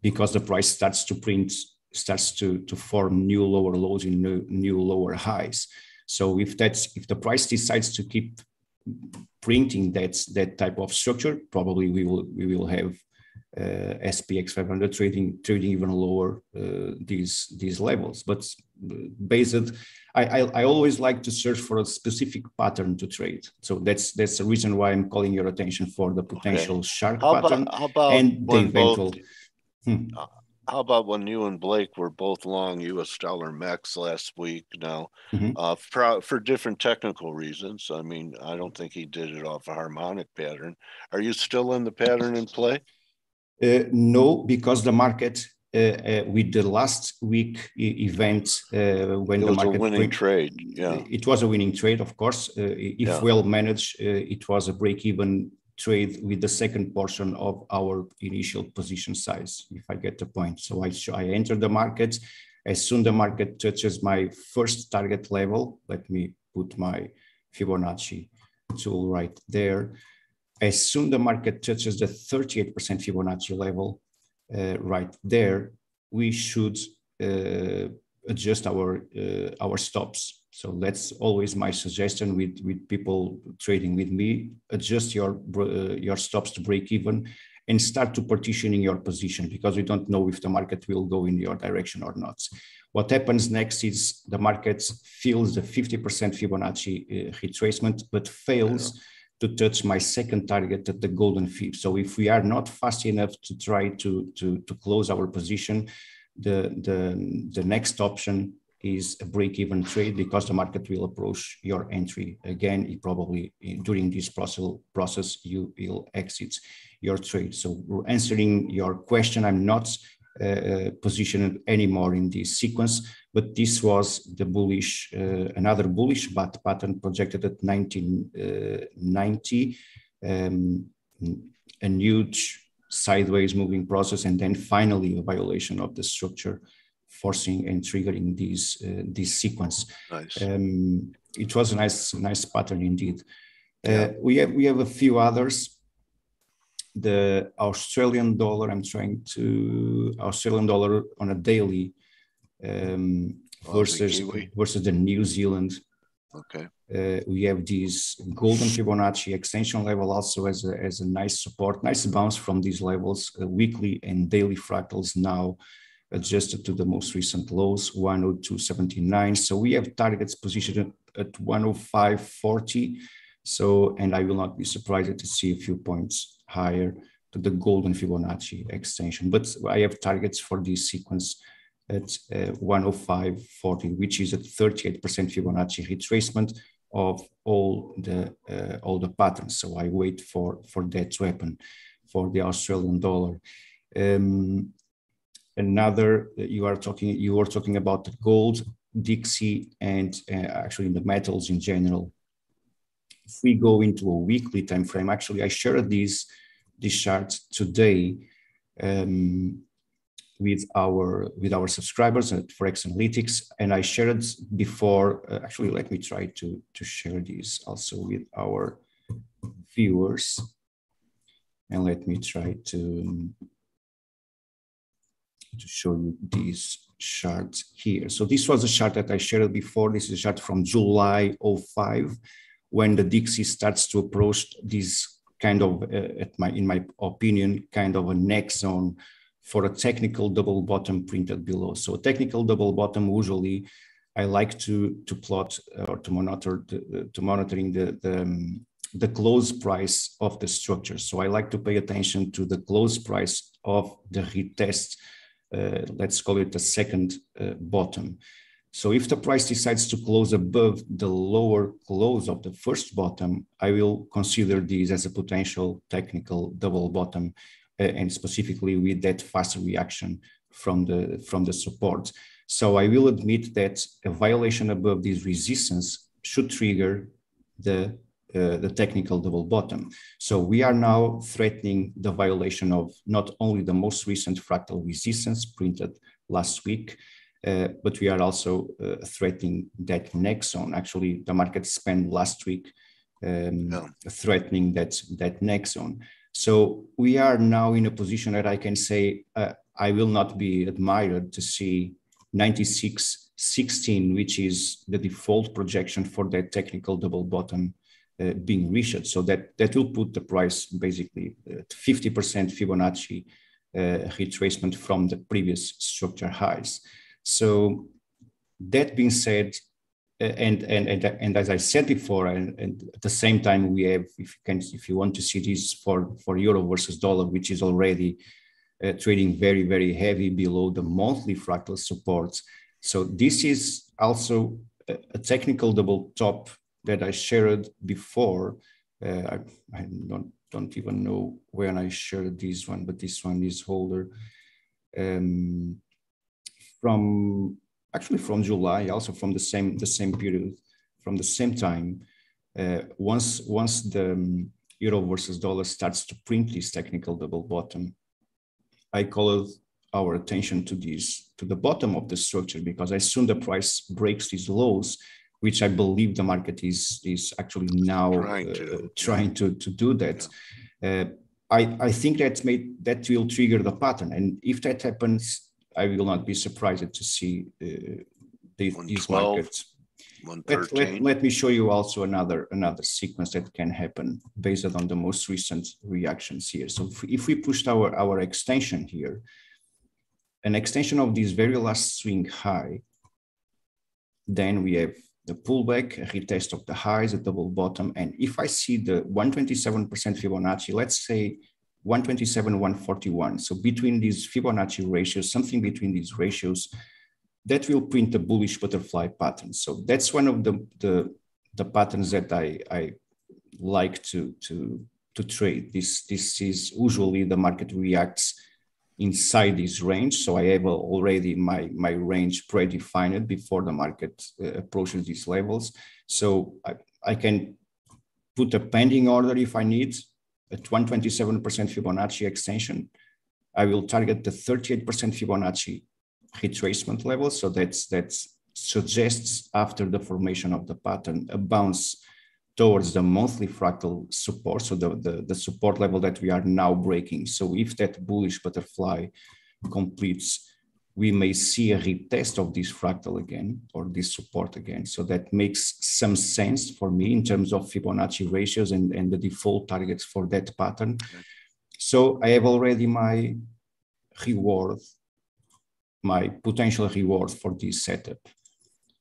because the price starts to form new lower lows and new lower highs. So if the price decides to keep printing that type of structure, probably we will have SPX 500 trading even lower these levels. But based, I always like to search for a specific pattern to trade. So that's the reason why I'm calling your attention for the potential shark pattern and the eventual. How about when you and Blake were both long US dollar MEX last week now, for different technical reasons? I mean, I don't think he did it off a harmonic pattern. Are you still in the pattern in play? No, because the market with the last week event when the market was a winning trade. Yeah, it was a winning trade, of course. If well managed, it was a break-even trade with the second portion of our initial position size, if I get the point. So I entered the market. As soon the market touches my first target level, let me put my Fibonacci tool right there. As soon the market touches the 38% Fibonacci level right there, we should adjust our stops. So that's always my suggestion with people trading with me. Adjust your stops to break even and start to partitioning your position, because we don't know if the market will go in your direction or not. What happens next is the market fills the 50% Fibonacci retracement, but fails to touch my second target at the golden fib. So if we are not fast enough to try to close our position, the next option is a break-even trade, because the market will approach your entry. Again, it probably during this process you will exit your trade. So answering your question, I'm not positioned anymore in this sequence, but this was the bullish, another bullish pattern projected at 1990, a huge sideways moving process, and then finally a violation of the structure forcing and triggering this sequence. Nice. It was a nice pattern indeed. Yeah. We have a few others. The Australian dollar. Australian dollar on a daily versus the New Zealand. Okay. We have this golden Fibonacci extension level also as a nice support, nice bounce from these levels. Weekly and daily fractals now adjusted to the most recent lows, 102.79. So we have targets positioned at 105.40. So, and I will not be surprised to see a few points higher to the golden Fibonacci extension. But I have targets for this sequence at 105.40, which is a 38% Fibonacci retracement of all the patterns. So I wait for that to happen for the Australian dollar. Another, you were talking about the gold, Dixie, and actually the metals in general. If we go into a weekly time frame, actually I shared this chart today with our subscribers at Forex Analytics, and I shared before. Actually, let me try to share this also with our viewers, and let me try to show you this chart here. So this was a chart that I shared before. This is a chart from July 05, when the Dixie starts to approach this kind of, in my opinion, kind of a next zone for a technical double bottom printed below. So a technical double bottom, usually I like to plot or to monitoring the close price of the structure. So I like to pay attention to the close price of the retest. Let's call it the second bottom. So if the price decides to close above the lower close of the first bottom, I will consider this as a potential technical double bottom, and specifically with that fast reaction from the support. So I will admit that a violation above this resistance should trigger the technical double bottom. So we are now threatening the violation of not only the most recent fractal resistance printed last week, but we are also threatening that next zone. Actually, the market spent last week threatening that next zone. So we are now in a position that I can say I will not be admired to see 96.16, which is the default projection for that technical double bottom being reached. So that will put the price basically at 50% Fibonacci retracement from the previous structure highs. So that being said, and as I said before, and at the same time we have, if you want to see this for euro versus dollar, which is already trading very, very heavy below the monthly fractal supports. So this is also a technical double top that I shared before. I don't even know when I shared this one, but this one is older. From July, also from the same period, from the same time. Once the euro versus dollar starts to print this technical double bottom, I called our attention to the bottom of the structure, because as soon the price breaks these lows, which I believe the market is actually now trying to do that. I think that will trigger the pattern, and if that happens, I will not be surprised to see these markets. 113. Let me show you also another sequence that can happen based on the most recent reactions here. So if we pushed our extension here, an extension of this very last swing high, then we have the pullback, a retest of the highs, a double bottom. And if I see the 127% Fibonacci, let's say 127, 141. So between these Fibonacci ratios, something between these ratios, that will print a bullish butterfly pattern. So that's one of the patterns that I like to trade. This is usually the market reacts inside this range. So I have already my range predefined before the market approaches these levels. So I can put a pending order if I need at 127% Fibonacci extension. I will target the 38% Fibonacci retracement level. So that suggests after the formation of the pattern a bounce towards the monthly fractal support, so the support level that we are now breaking. So if that bullish butterfly completes, we may see a retest of this fractal again, or this support again. So that makes some sense for me in terms of Fibonacci ratios and the default targets for that pattern. So I have already my reward, my potential reward for this setup.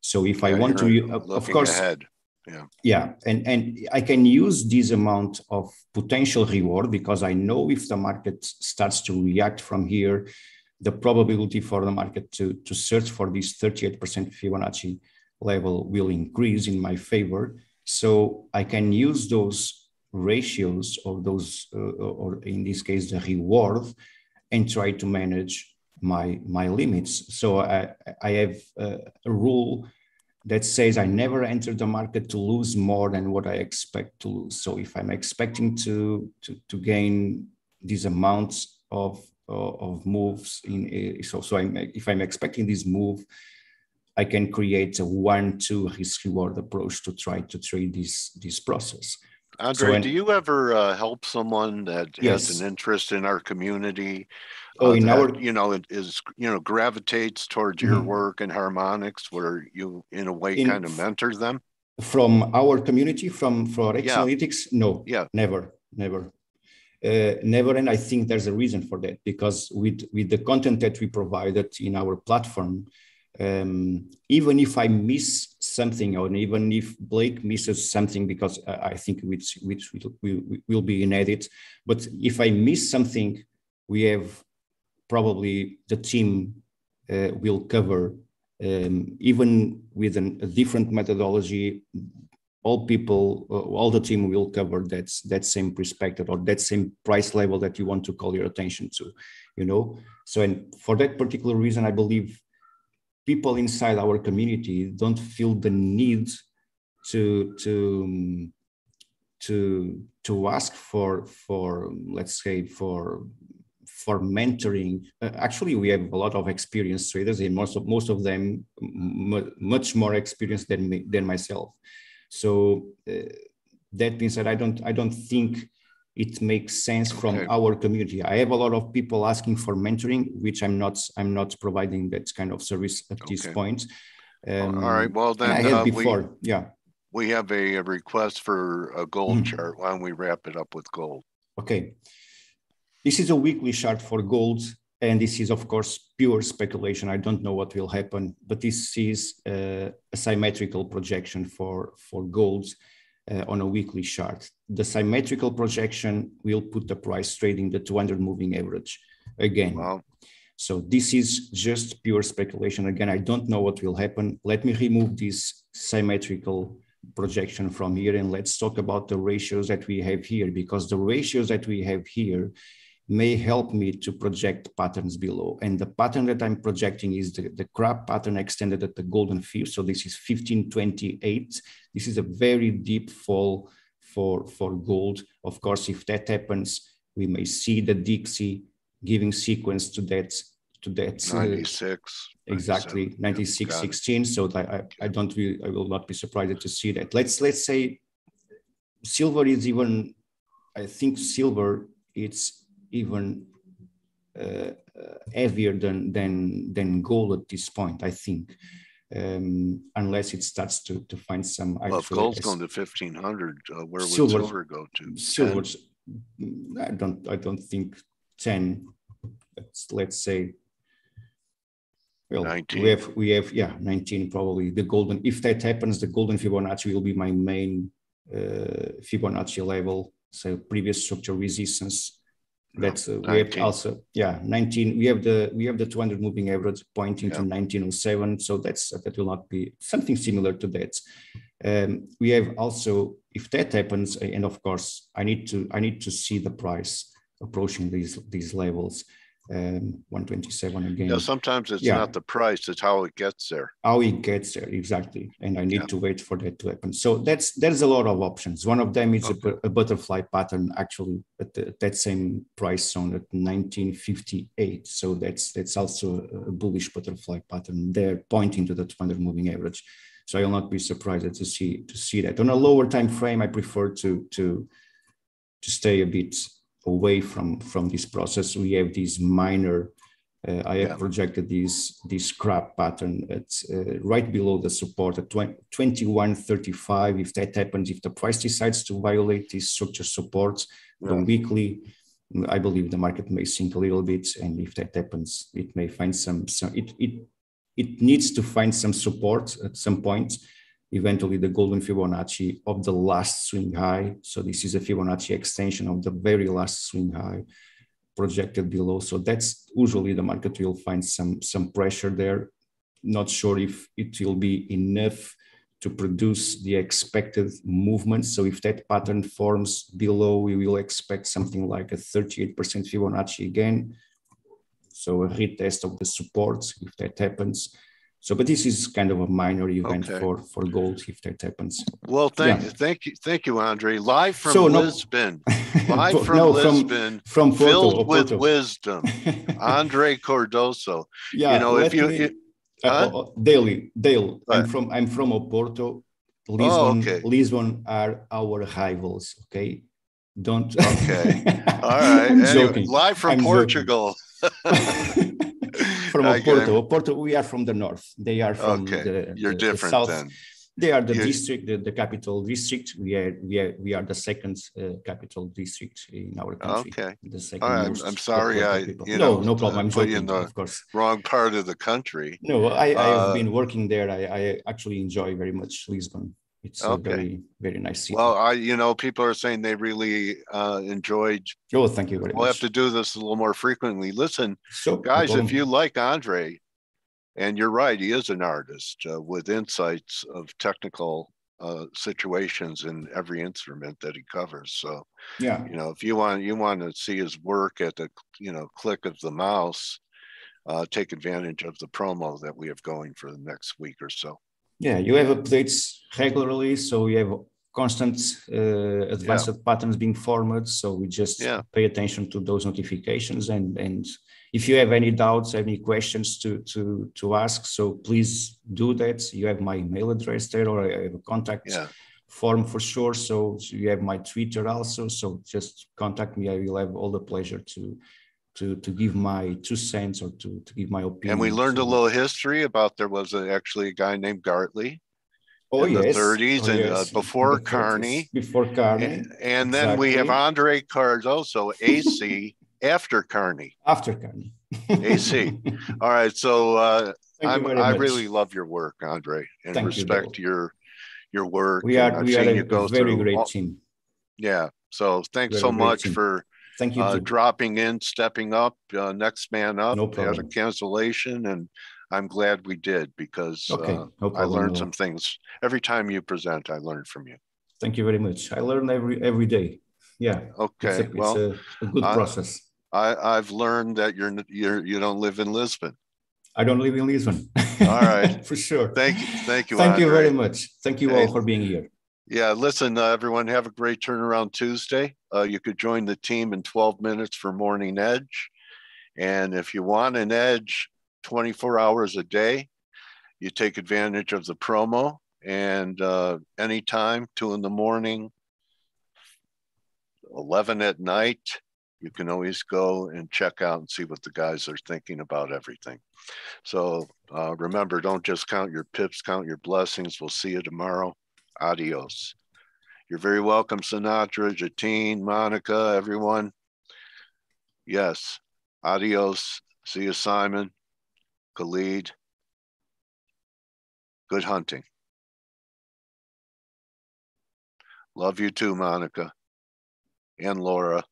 So if I want to, of course, ahead. Yeah, and I can use this amount of potential reward because I know if the market starts to react from here, the probability for the market to search for this 38% Fibonacci level will increase in my favor. So I can use those ratios or those, or in this case, the reward, and try to manage my limits. So I have a rule that says I never enter the market to lose more than what I expect to lose. So if I'm expecting to gain these amounts of moves if I'm expecting this move, I can create a 1-2 risk-reward approach to try to trade this process. Andre, do you ever help someone that has an interest in our community? Gravitates towards your work and Harmonics, where you, in a way, kind of mentor them? From our community, from Forex Analytics? No, never. Never, and I think there's a reason for that, because with the content that we provided in our platform, even if I miss something, or even if Blake misses something, because I think which will be in edit, but if I miss something, we have probably the team will cover, even with a different methodology. All the team will cover that same perspective, or that same price level that you want to call your attention to, So, and for that particular reason, I believe people inside our community don't feel the need to ask for let's say for mentoring. Actually, we have a lot of experienced traders, and most of them much more experienced than myself. So that being said, I don't think it makes sense from our community. I have a lot of people asking for mentoring, which I'm not providing that kind of service at this point. All right. Well, then I had before. We have a request for a gold chart. Why don't we wrap it up with gold? Okay. This is a weekly chart for gold, and this is, of course, pure speculation. I don't know what will happen, but this is a symmetrical projection for gold on a weekly chart. The symmetrical projection will put the price trading the 200 moving average again. Wow. So this is just pure speculation. Again, I don't know what will happen. Let me remove this symmetrical projection from here, and let's talk about the ratios that we have here, because the ratios that we have here may help me to project patterns below. And the pattern that I'm projecting is the crab pattern extended at the golden fib. So this is 1528. This is a very deep fall for gold. Of course, if that happens, we may see the Dixie giving sequence to that 96. Exactly, 96.16. So I will not be surprised to see that. Let's say silver is even, I think silver, it's even heavier than gold at this point, I think, unless it starts to find some. Well, if gold's going to 1500, where would silver go to? Silver's, I don't think 10. Let's say. Well, 19. we have 19 probably. The golden, if that happens, the golden Fibonacci will be my main Fibonacci level. So previous structure resistance. That's we have also 19. We have the 200 moving average pointing to 1907. So that will not be something similar to that. We have also, if that happens, and of course I need to see the price approaching these levels. 127 again. Yeah, sometimes it's not the price, it's how it gets there. How it gets there, exactly. And I need to wait for that to happen. So there's a lot of options. One of them is a butterfly pattern, actually at that same price zone at 1958. So that's also a bullish butterfly pattern there, pointing to the 200 moving average. So I will not be surprised to see that. On a lower time frame, I prefer to stay a bit away from this process. We have these minor, I have projected this scrap pattern at right below the support at 21.35. If that happens, if the price decides to violate these structure supports, the weekly, I believe the market may sink a little bit. And if that happens, it may find it needs to find some support at some point. Eventually the golden Fibonacci of the last swing high. So this is a Fibonacci extension of the very last swing high projected below. So that's usually the market will find some pressure there. Not sure if it will be enough to produce the expected movement. So if that pattern forms below, we will expect something like a 38% Fibonacci again. So a retest of the support if that happens. So, but this is kind of a minor event for gold if that happens. Well, thank you, Andre. Live from Lisbon, Lisbon, from Porto, filled with wisdom, Andre Cardoso. Yeah, Dale. I'm from Oporto. Lisbon are our rivals. Okay, don't. Okay, all right. I'm joking. Live from Portugal. From Oporto, we are from the north. They are from the south. Then. They are the district, the capital district. We are the second capital district in our country. Okay. The second I'm sorry. No problem. I'm joking. In the of course. Wrong part of the country. No, I have been working there. I actually enjoy very much Lisbon. It's a very, very nice city. Well, people are saying they really enjoyed. Oh, thank you very much. We'll have to do this a little more frequently. Listen, guys, if you like Andre, and you're right, he is an artist with insights of technical situations in every instrument that he covers. So, if you want to see his work at the click of the mouse, take advantage of the promo that we have going for the next week or so. Yeah, you have updates regularly, so you have constant advanced patterns being formed. So we just pay attention to those notifications, and if you have any doubts, any questions to ask, so please do that. You have my email address there, or I have a contact form for sure. So you have my Twitter also. So just contact me. I will have all the pleasure to give my 2 cents or to give my opinion. And we learned a little history about there was actually a guy named Gartley in the 30s and before Carney. Before Carney. And then we have Andre Cardoso, AC, after Carney. After Carney. AC. All right. So I really love your work, Andre, and respect your work. We are a very great team. Yeah. So thanks so much for Thank you. Dropping in, stepping up, next man up. No problem. Had a cancellation, and I'm glad we did because I learned some things. Every time you present, I learn from you. Thank you very much. I learn every day. Yeah. Okay. It's a good process. I've learned that you don't live in Lisbon. I don't live in Lisbon. All right. For sure. Thank you. Thank Andre. you very much. Thank you all for being here. Yeah, listen, everyone, have a great turnaround Tuesday. You could join the team in 12 minutes for Morning Edge. And if you want an edge 24 hours a day, you take advantage of the promo. And anytime, 2 in the morning, 11 at night, you can always go and check out and see what the guys are thinking about everything. So remember, don't just count your pips, count your blessings. We'll see you tomorrow. Adios. You're very welcome, Sinatra, Jatine, Monica, everyone. Yes. Adios. See you, Simon, Khalid. Good hunting. Love you too, Monica and Laura.